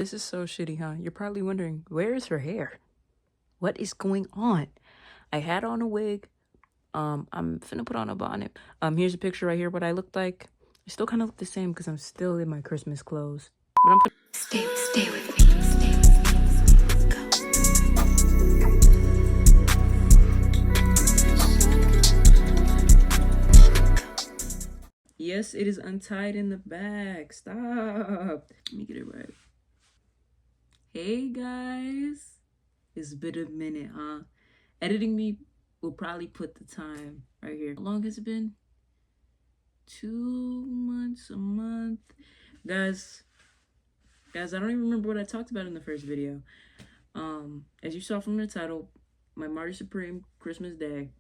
This is so shitty, huh? You're probably wondering, where is her hair? What is going on? I had on a wig. I'm finna put on a bonnet. Here's a picture right here what I looked like. I still kind of look the same because I'm still in my Christmas clothes. But I'm stay with me. Stay with me. Yes, it is untied in the back. Stop. Let me get it right. Hey guys. It's been a minute, huh? Editing me will probably put the time right here. How long has it been? 2 months, a month. Guys, I don't even remember what I talked about in the first video. As you saw from the title, my Marty Supreme Christmas Day.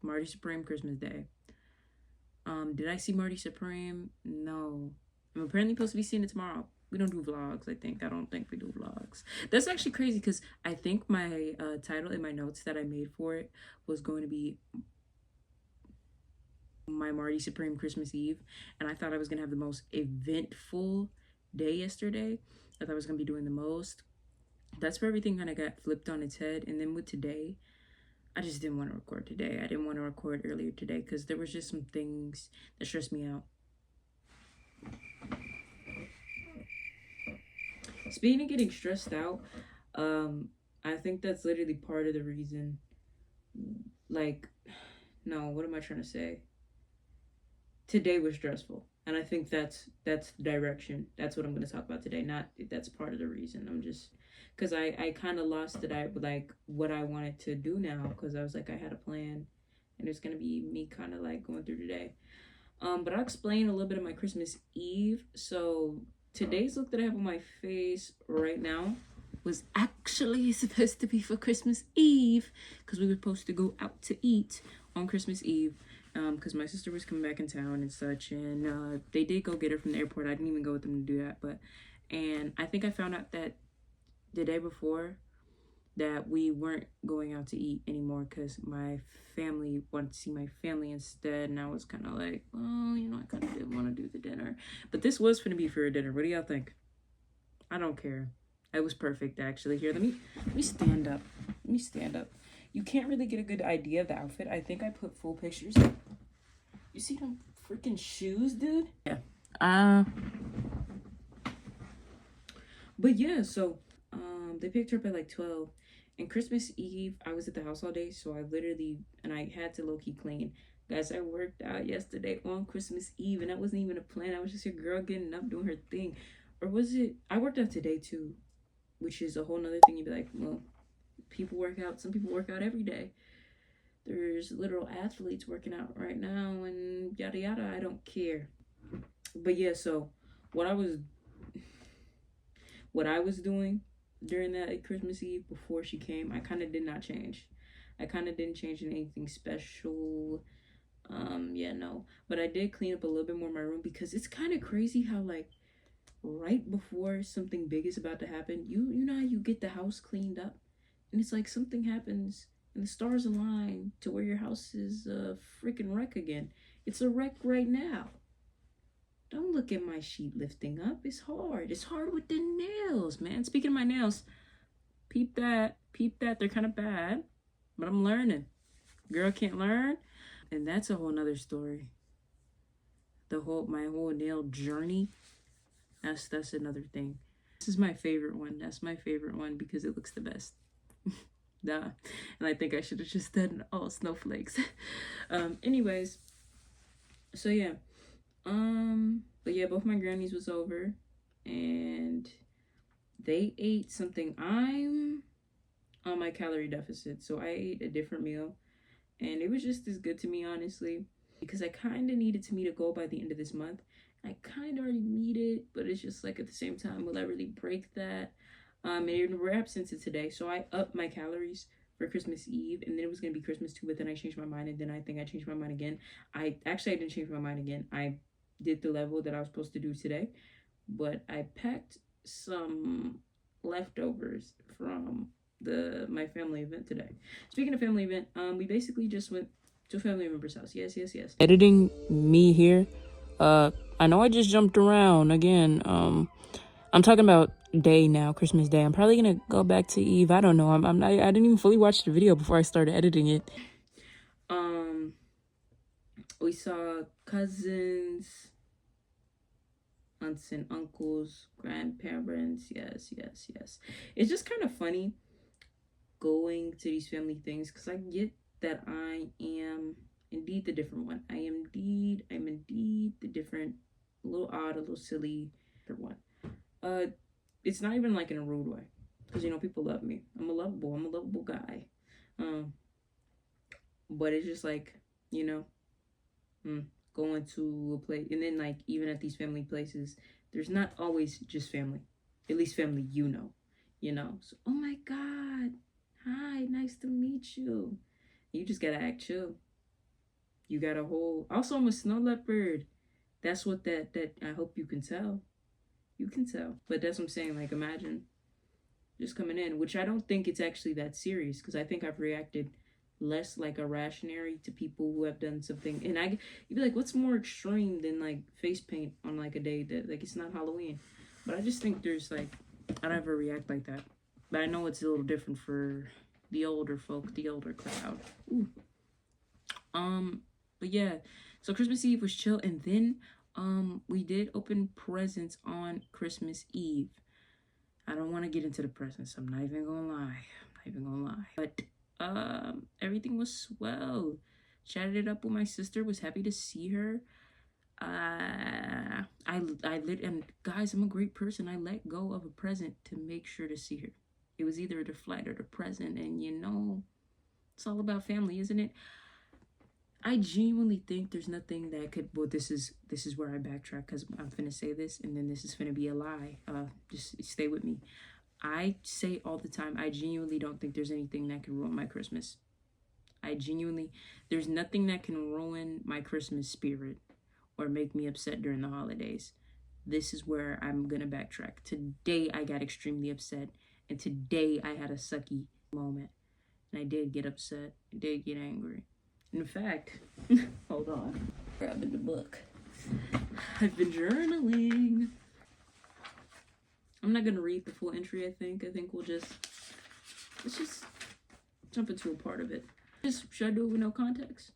Marty Supreme Christmas Day. Did I see Marty Supreme? No. I'm apparently supposed to be seeing it tomorrow. We don't do vlogs, I think. I don't think we do vlogs. That's actually crazy because I think my title in my notes that I made for it was going to be my Marty Supreme Christmas Eve. And I thought I was going to have the most eventful day yesterday. I thought I was going to be doing the most. That's where everything kind of got flipped on its head. And then with today, I just didn't want to record today. I didn't want to record earlier today because there was just some things that stressed me out. Speaking of getting stressed out, I think that's literally part of the reason. Like, no, what am I trying to say? Today was stressful, and I think that's the direction. That's what I'm going to talk about today. Not that's part of the reason. I'm just because I kind of lost it. I like what I wanted to do now because I was like I had a plan, and it's going to be me kind of like going through today. But I'll explain a little bit of my Christmas Eve. So today's look that I have on my face right now was actually supposed to be for Christmas Eve because we were supposed to go out to eat on Christmas Eve because my sister was coming back in town and such, and they did go get her from the airport. I didn't even go with them to do that, and I think I found out that the day before that we weren't going out to eat anymore because my family wanted to see my family instead, and I was kind of like, oh, you know, I kind of didn't want to do the dinner, but this was going to be for a dinner. What do y'all think? I don't care. It was perfect, actually. Here, let me stand up. Let me stand up. You can't really get a good idea of the outfit. I think I put full pictures. You see them freaking shoes, dude? Yeah. But yeah, so they picked her up at like 12. And Christmas Eve, I was at the house all day, so I had to low-key clean. Guys, I worked out yesterday on Christmas Eve, and that wasn't even a plan. I was just a girl getting up, doing her thing. Or was it? I worked out today, too, which is a whole nother thing. You'd be like, well, people work out. Some people work out every day. There's literal athletes working out right now, and yada, yada. I don't care. But yeah, so what I was doing during that Christmas Eve before she came, I kind of did not change. I kind of didn't change anything special. Yeah, no. But I did clean up a little bit more in my room because it's kind of crazy how, like, right before something big is about to happen, you know how you get the house cleaned up? And it's like something happens and the stars align to where your house is a freaking wreck again. It's a wreck right now. Don't look at my sheet lifting up. It's hard. It's hard with the nails, man. Speaking of my nails, peep that. They're kind of bad, but I'm learning. Girl can't learn. And that's a whole nother story. My whole nail journey. That's another thing. This is my favorite one. That's my favorite one because it looks the best. Duh. And I think I should have just done all snowflakes. Anyways. So yeah. But yeah, both my grannies was over and they ate something. I'm on my calorie deficit, so I ate a different meal and it was just as good to me, honestly, because I kind of needed to meet a goal by the end of this month. I kind of already meet it, but it's just like at the same time, will I really break that? And we're absent today, so I upped my calories for Christmas Eve, and then it was gonna be Christmas too, but then I changed my mind, and then I think I changed my mind again. I didn't change my mind again. I did the level that I was supposed to do today, but I packed some leftovers from my family event today. Speaking of family event, we basically just went to a family member's house. Yes. Editing me here. I know I just jumped around again. I'm talking about day now, Christmas Day. I'm probably gonna go back to Eve. I don't know. I'm not. I didn't even fully watch the video before I started editing it. We saw cousins, aunts and uncles, grandparents. Yes. It's just kind of funny going to these family things because I get that I am indeed the different one. I'm indeed the different, a little odd, a little silly one. It's not even like in a rude way, because people love me. I'm a lovable guy. But it's just like, going to a place, and then like even at these family places, there's not always just family. At least family, So, oh my God, hi, nice to meet you. You just gotta act chill. You got a whole. Also, I'm a snow leopard. That's what that I hope you can tell. You can tell, but that's what I'm saying. Like, imagine just coming in, which I don't think it's actually that serious, because I think I've reacted less like a rationary to people who have done something, and you'd be like, what's more extreme than like face paint on like a day that like it's not Halloween? But I just think there's like, I don't ever react like that, but I know it's a little different for the older folk, the older crowd. Ooh. But yeah, so Christmas Eve was chill, and then we did open presents on Christmas Eve. I don't want to get into the presents. I'm not even gonna lie. But everything was swell. Chatted it up with my sister. Was happy to see her. And guys, I'm a great person. I let go of a present to make sure to see her. It was either the flight or the present, and it's all about family, isn't it? I genuinely think there's nothing that could. Well, this is where I backtrack, because I'm finna say this, and then this is finna be a lie. Just stay with me. I say all the time, I genuinely don't think there's anything that can ruin my Christmas. There's nothing that can ruin my Christmas spirit or make me upset during the holidays. This is where I'm gonna backtrack. Today I got extremely upset, and today I had a sucky moment, and I did get upset. I did get angry. In fact, hold on, grabbing the book. I've been journaling. I'm not gonna read the full entry. I think let's just jump into a part of it. Should I do it with no context?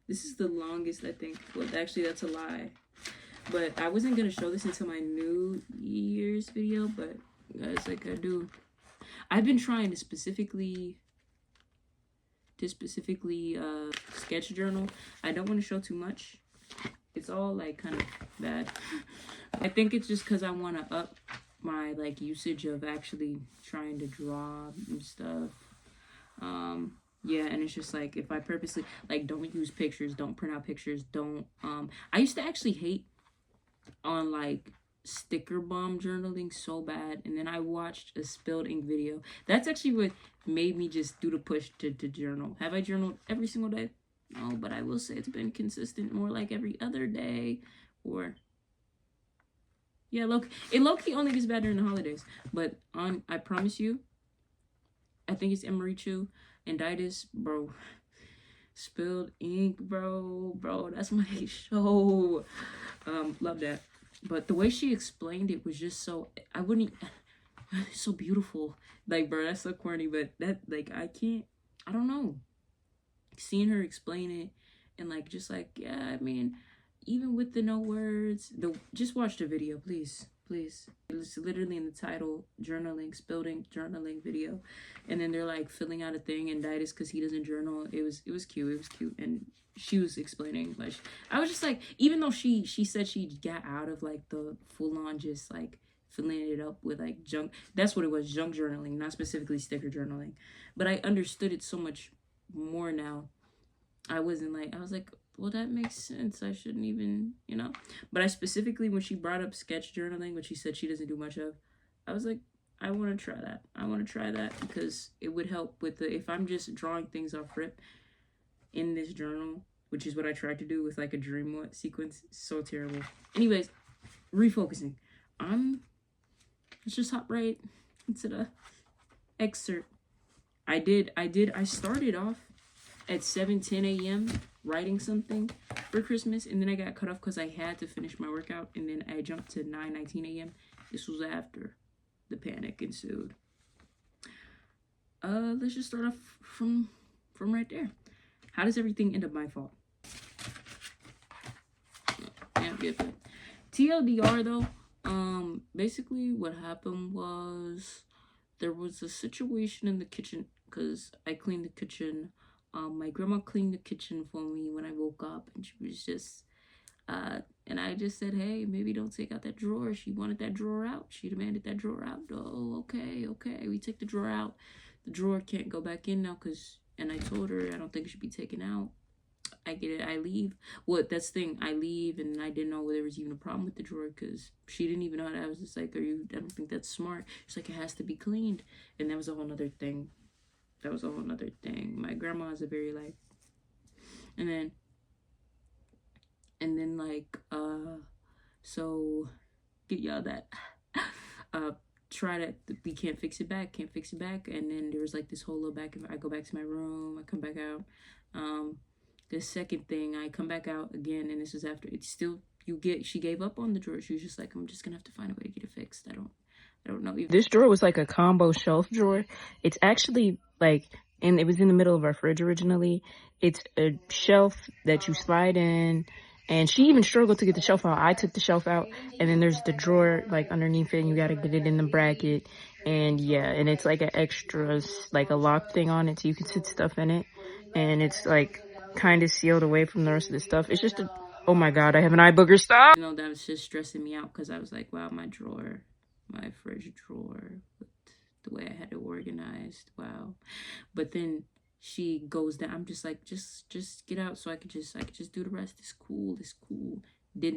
This is the longest, I think. Well, actually, that's a lie. But I wasn't gonna show this until my New Year's video. But guys, like I've been trying to specifically sketch journal. I don't want to show too much. It's all like kind of bad. I think it's just because I want to up my like usage of actually trying to draw and stuff. Yeah, and it's just like, if I purposely like don't use pictures, don't print out pictures, don't I used to actually hate on like sticker bomb journaling so bad, and then I watched a spilled ink video. That's actually what made me just do the push to journal. Have I journaled every single day? No, but I will say it's been consistent, more like every other day. Or yeah, low-key only gets better in the holidays. But I promise you, I think it's Emery Chu and Ditis, bro. Spilled ink, bro, that's my show. Love that. But the way she explained it was just so, so beautiful. Like, bro, that's so corny, but that, like, I don't know. Seeing her explain it, and like, just like, yeah, I mean, even with the no words, just watch the video, please. It's literally in the title, journaling, spilled ink journaling video. And then they're like filling out a thing, and Ditis, because he doesn't journal. It was cute. And she was explaining, like, I was just like, even though she said she got out of like the full-on just like filling it up with like junk, that's what it was, junk journaling, not specifically sticker journaling. But I understood it so much more now. I was like, well, that makes sense. I shouldn't even, But I specifically, when she brought up sketch journaling, which she said she doesn't do much of, I was like, I want to try that. Because it would help with if I'm just drawing things off rip in this journal, which is what I tried to do with like a dream sequence. So terrible. Anyways, refocusing. Let's just hop right into the excerpt. I started off at 7:10 a.m. writing something for Christmas, and then I got cut off because I had to finish my workout, and then I jumped to 9:19 a.m. This was after the panic ensued. Let's just start off from right there. How does everything end up my fault? Yeah, good. TLDR though, basically what happened was there was a situation in the kitchen because I cleaned the kitchen. My grandma cleaned the kitchen for me when I woke up, and she was just, and I just said, hey, maybe don't take out that drawer. She wanted that drawer out. She demanded that drawer out. Oh, okay. We take the drawer out. The drawer can't go back in now and I told her I don't think it should be taken out. I get it. I leave. Well, that's the thing. I leave, and I didn't know there was even a problem with the drawer because she didn't even know that. I was just like, I don't think that's smart. She's like, it has to be cleaned. And that was a whole nother thing. My grandma is a very like, and then like, so get y'all that, try to, we can't fix it back. And then there was like this whole little back, I go back to my room, I come back out. The second thing, I come back out again, and this is after it's still, she gave up on the drawer. She was just like, I'm just gonna have to find a way to get it fixed. I don't know. This drawer was like a combo shelf drawer. It's actually like, and it was in the middle of our fridge originally. It's a shelf that you slide in, and she even struggled to get the shelf out. I took the shelf out, and then there's the drawer like underneath it, and you gotta get it in the bracket. And yeah, and it's like an extra, like a lock thing on it, so you can sit stuff in it. And it's like kind of sealed away from the rest of the stuff. It's just oh my god, I have an eye booger. Stop. You know, that was just stressing me out because I was like, wow, my fridge drawer, the way I had it organized, wow. But then she goes down. I'm just like, just get out so I could just do the rest. It's cool.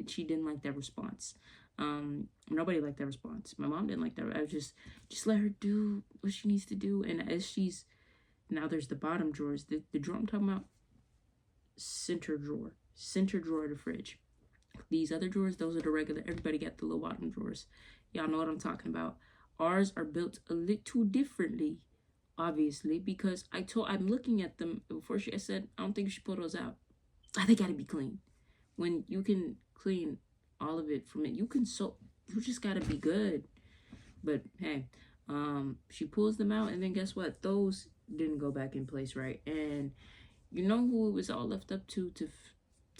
She didn't like that response. Nobody liked that response. My mom didn't like that. I was just let her do what she needs to do. And as now there's the bottom drawers. The drawer I'm talking about, center drawer of the fridge. These other drawers, those are the regular, everybody got the little bottom drawers. Y'all know what I'm talking about. Ours are built a little differently, obviously, because I'm looking at them before I said, I don't think you should pull those out. They gotta be clean. When you can clean all of it from it, you just gotta be good. But hey, she pulls them out, and then guess what? Those didn't go back in place right. And you know who it was all left up to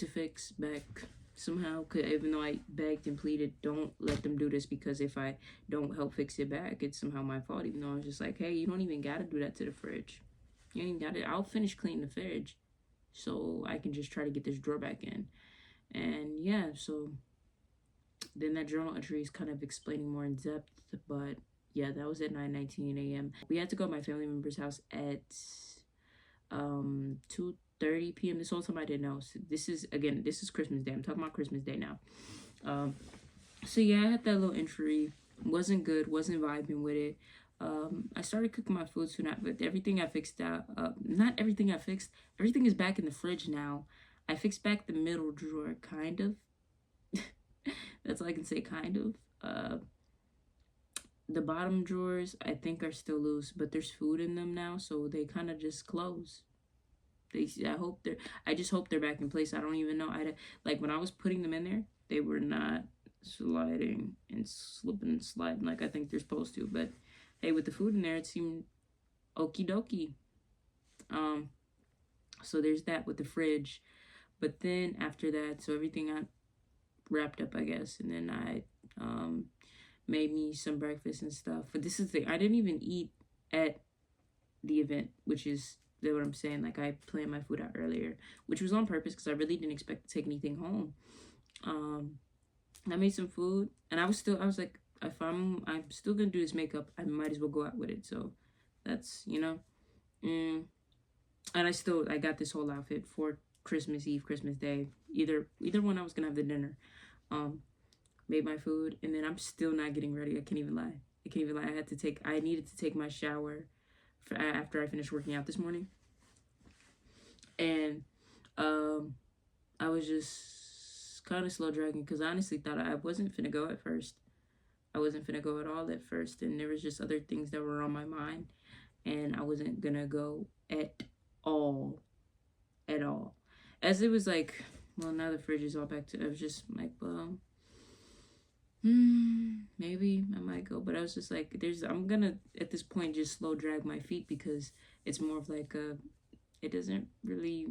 fix back somehow? Even though I begged and pleaded, don't let them do this, because if I don't help fix it back, it's somehow my fault. Even though I was just like, hey, you don't even gotta do that to the fridge. You ain't got it. I'll finish cleaning the fridge so I can just try to get this drawer back in. And yeah, so then that journal entry is kind of explaining more in depth. But yeah, that was at 9:19 a.m. We had to go to my family member's house at 2:30 p.m. This whole time I didn't know. So this is Christmas Day. I'm talking about Christmas Day now. So yeah, I had that little entry. Wasn't good. Wasn't vibing with it. I started cooking my food soon after. But everything I fixed out. Not everything I fixed. Everything is back in the fridge now. I fixed back the middle drawer, kind of. That's all I can say, kind of. The bottom drawers, I think, are still loose, but there's food in them now, so they kind of just close. I just hope they're back in place. I don't even know. Like, when I was putting them in there, they were not sliding and slipping and sliding like I think they're supposed to. But hey, with the food in there, it seemed okie dokie. So there's that with the fridge. But then after that, so everything got wrapped up, I guess, and then I made me some breakfast and stuff. But this is the thing, I didn't even eat at the event, which is what I'm saying. Like, I planned my food out earlier, which was on purpose because I really didn't expect to take anything home. I made some food, and I was like, if I'm still gonna do this makeup, I might as well go out with it. So that's, you know. And I got this whole outfit for Christmas Eve, Christmas Day. Either one, I was gonna have the dinner. Made my food, and then I'm still not getting ready. I can't even lie. I needed to take my shower after I finished working out this morning. And I was just kind of slow dragging because I honestly thought I wasn't finna go at first. I wasn't finna go at all at first, and there was just other things that were on my mind, and I wasn't gonna go at all. As it was like, well, now the fridge is all back to, I was just like, well, Maybe I might go, but I was just like, I'm gonna at this point just slow drag my feet because it's more of like it doesn't really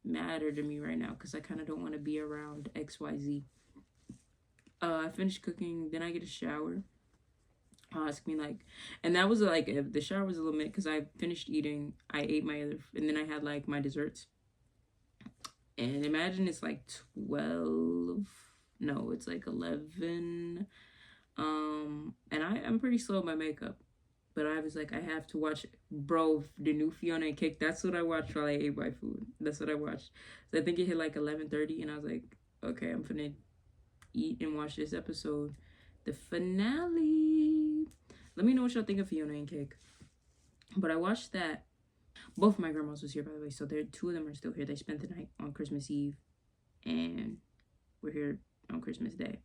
matter to me right now because I kind of don't want to be around XYZ. I finished cooking, then I get a shower. Ask me like, and that was like the shower was a little minute because I finished eating. I ate my other, and then I had like my desserts. And imagine it's like 12. No, it's like 11. And I'm pretty slow with my makeup. But I was like, I have to watch, bro, the new Fiona and Cake. That's what I watched while I ate my food. That's what I watched. So I think it hit like 11:30, and I was like, okay, I'm finna eat and watch this episode. The finale. Let me know what y'all think of Fiona and Cake. But I watched that. Both of my grandmas was here, by the way. So two of them are still here. They spent the night on Christmas Eve, and we're here on Christmas Day.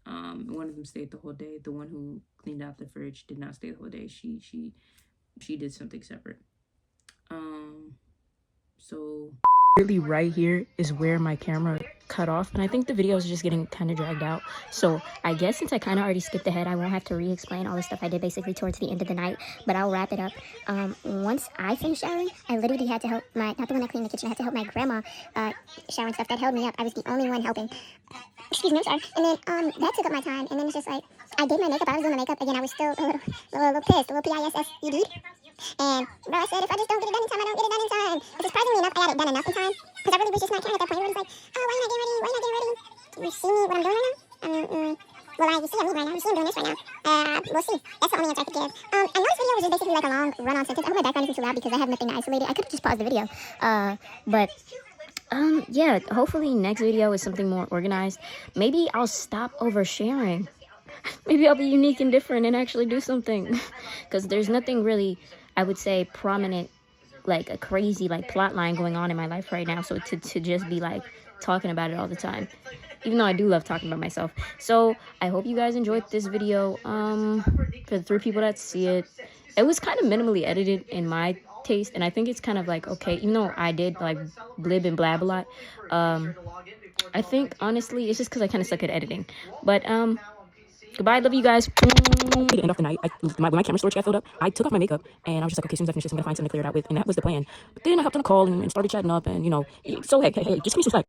One of them stayed the whole day. The one who cleaned out the fridge did not stay the whole day. She did something separate. So really right here is where my camera cut off, and I think the video is just getting kind of dragged out. So I guess since I kind of already skipped ahead, I won't have to re-explain all the stuff I did basically towards the end of the night, but I'll wrap it up. Once I finished showering, I literally had to help not the one that cleaned the kitchen, I had to help my grandma shower and stuff. That held me up. I was the only one helping. Excuse me, I'm sorry. And then that took up my time, and then it's just like, I did my makeup, I was doing my makeup, again, I was still a little pissed, a little P-I-S-S-E-D. And bro, I said, if I just don't get it done in time, I don't get it done in time. And surprisingly enough, I got it done enough in time. Because I really was just not caring at that point. Everyone was like, oh, why are you not getting ready? Why are you not getting ready? You see me, what I'm doing right now? Well, you see me right now. You see I'm doing this right now. We'll see. That's the only answer I could give. I know this video was just basically like a long run-on sentence. I hope my background isn't too loud because I have nothing to isolate it. I could have just paused the video. Yeah, hopefully next video is something more organized. Maybe I'll stop oversharing. Maybe I'll be unique and different and actually do something. Because there's nothing really, I would say, prominent, like a crazy like plot line going on in my life right now. So to just be like talking about it all the time, even though I do love talking about myself. So I hope you guys enjoyed this video. For the 3 people that see it, it was kind of minimally edited in my taste, and I think it's kind of like okay, even though I did like blib and blab a lot. I think honestly it's just because I kind of suck at editing. But goodbye, love you guys. At the end of the night, when my camera storage got filled up, I took off my makeup, and I was just like, okay, as soon as I finish this, I'm gonna find something to clear it out with, and that was the plan. But then I hopped on a call and started chatting up, and you know, so hey, just give me some slack.